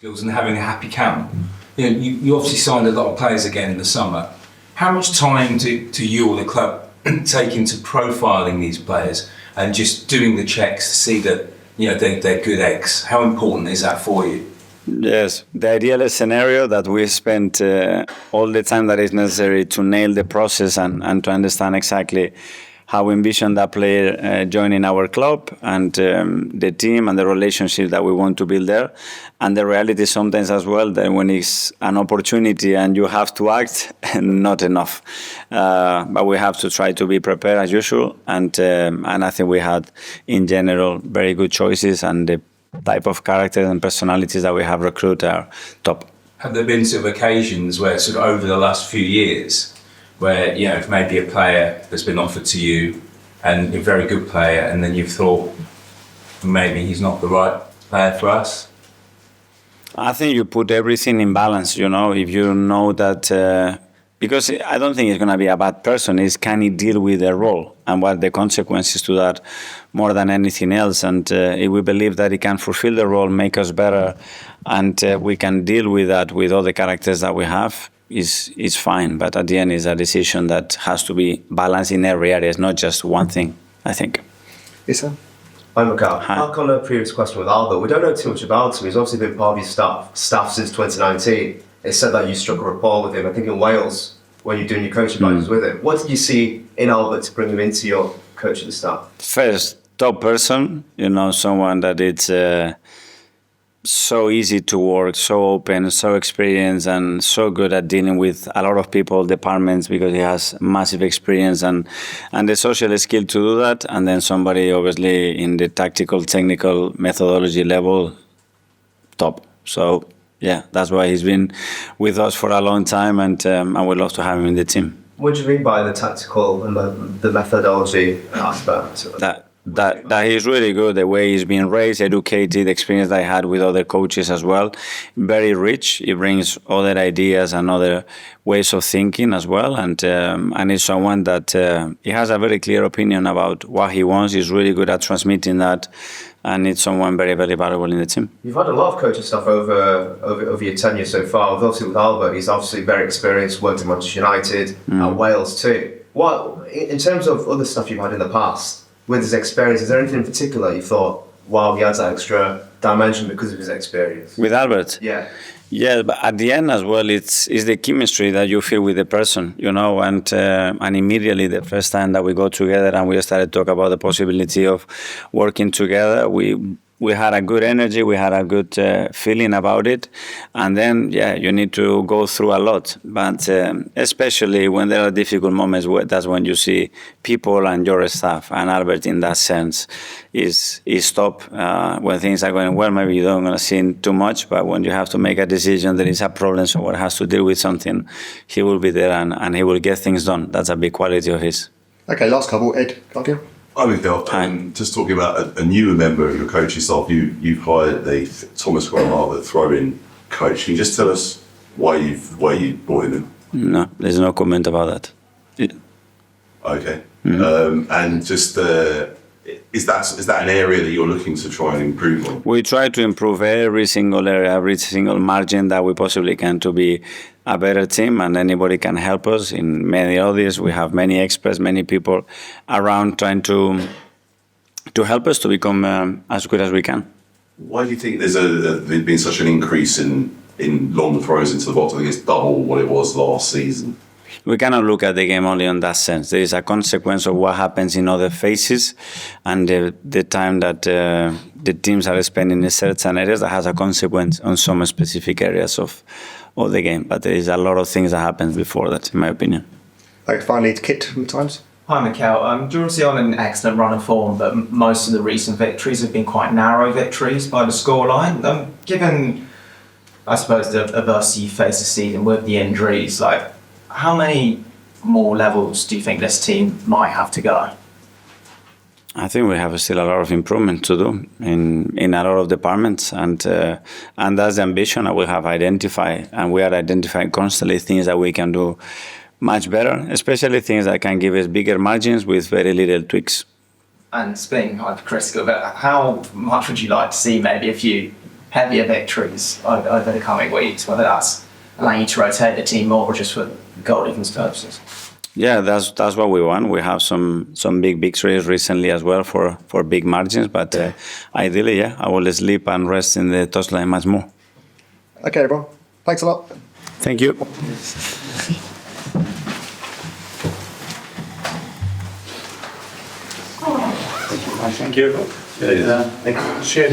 skills and having a happy camp. You obviously signed a lot of players again in the summer. How much time do you or the club take into profiling these players and just doing the checks to see that they're good eggs? How important is that for you? Yes, the ideal scenario that we spend all the time that is necessary to nail the process and to understand exactly how we envision that player joining our club and the team and the relationship that we want to build there. And the reality sometimes as well that when it's an opportunity and you have to act, not enough. But we have to try to be prepared as usual. And I think we had, in general, very good choices, and the type of characters and personalities that we have recruited are top. Have there been sort of occasions where sort of over the last few years where, if maybe a player that's been offered to you and a very good player, and then you've thought maybe he's not the right player for us? I think you put everything in balance, if you know that, because I don't think he's going to be a bad person, it's can he deal with the role and what the consequences to that more than anything else. And if we believe that he can fulfill the role, make us better, and we can deal with that with all the characters that we have, is fine. But at the end, it's a decision that has to be balanced in every area. It's not just one thing, I think. Isa? Hi, Mikel. Back on the previous question with Albert, we don't know too much about him. He's obviously been part of your staff since 2019. It's said that you struck a rapport with him, I think in Wales, when you're doing your coaching badges with him. What did you see in Albert to bring him into your coaching staff? First, top person, someone that it's so easy to work, so open, so experienced, and so good at dealing with a lot of people, departments, because he has massive experience and the social skill to do that. And then somebody obviously in the tactical, technical methodology level, top. So yeah, that's why he's been with us for a long time, and we'd love to have him in the team. What do you mean by the tactical and the methodology aspect? That he's really good, the way he's been raised, educated, experience that I had with other coaches as well. Very rich. He brings other ideas and other ways of thinking as well. And he's someone that he has a very clear opinion about what he wants. He's really good at transmitting that. And it's someone very, very valuable in the team. You've had a lot of coaching stuff over your tenure so far. Obviously with Albert, he's obviously very experienced, worked in Manchester United, and Wales too. What, in terms of other stuff you've had in the past, with his experience, is there anything in particular you thought, wow, he adds that extra dimension because of his experience? With Albert? Yeah. Yeah, but at the end as well, it's the chemistry that you feel with the person, and immediately the first time that we got together and we started to talk about the possibility of working together, we had a good energy, we had a good feeling about it. And then, you need to go through a lot. But especially when there are difficult moments, that's when you see people and your staff. And Albert, in that sense, is top. When things are going well, maybe you don't want to see too much. But when you have to make a decision, there is a problem, someone has to deal with something, he will be there and he will get things done. That's a big quality of his. Okay, last couple. Ed, Guardian. Hi, Mikel. Just talking about a newer member of your coaching staff, you've hired the Thomas Gronnemark, the throw-in coach. Can you just tell us why you brought him in? No, there's no comment about that. Okay. And just is that an area that you're looking to try and improve on? We try to improve every single area, every single margin that we possibly can to be a better team, and anybody can help us in many areas. We have many experts, many people around trying to help us to become as good as we can. Why do you think there's been such an increase in long throws into the box? I think it's double what it was last season. We cannot look at the game only in that sense. There is a consequence of what happens in other phases, and the time that the teams are spending in certain areas that has a consequence on some specific areas of the game. But there is a lot of things that happen before that, in my opinion. Okay, finally, to Kit from the Times. Hi, Mikel. You're obviously on an excellent run of form, but most of the recent victories have been quite narrow victories by the scoreline. Given, I suppose, the adversity you face this season with the injuries, how many more levels do you think this team might have to go? I think we have still a lot of improvement to do in a lot of departments, and that's the ambition that we have identified, and we are identifying constantly things that we can do much better, especially things that can give us bigger margins with very little tweaks. And being hypercritical, but how much would you like to see maybe a few heavier victories over the coming weeks, whether that's allowing you to rotate the team more or just for goal difference purposes? Yeah, that's what we want. We have some big victories recently as well for big margins, but ideally, yeah, I will sleep and rest in the touchline much more. Okay, everyone. Thanks a lot. Thank you. Thank you. Yeah. Share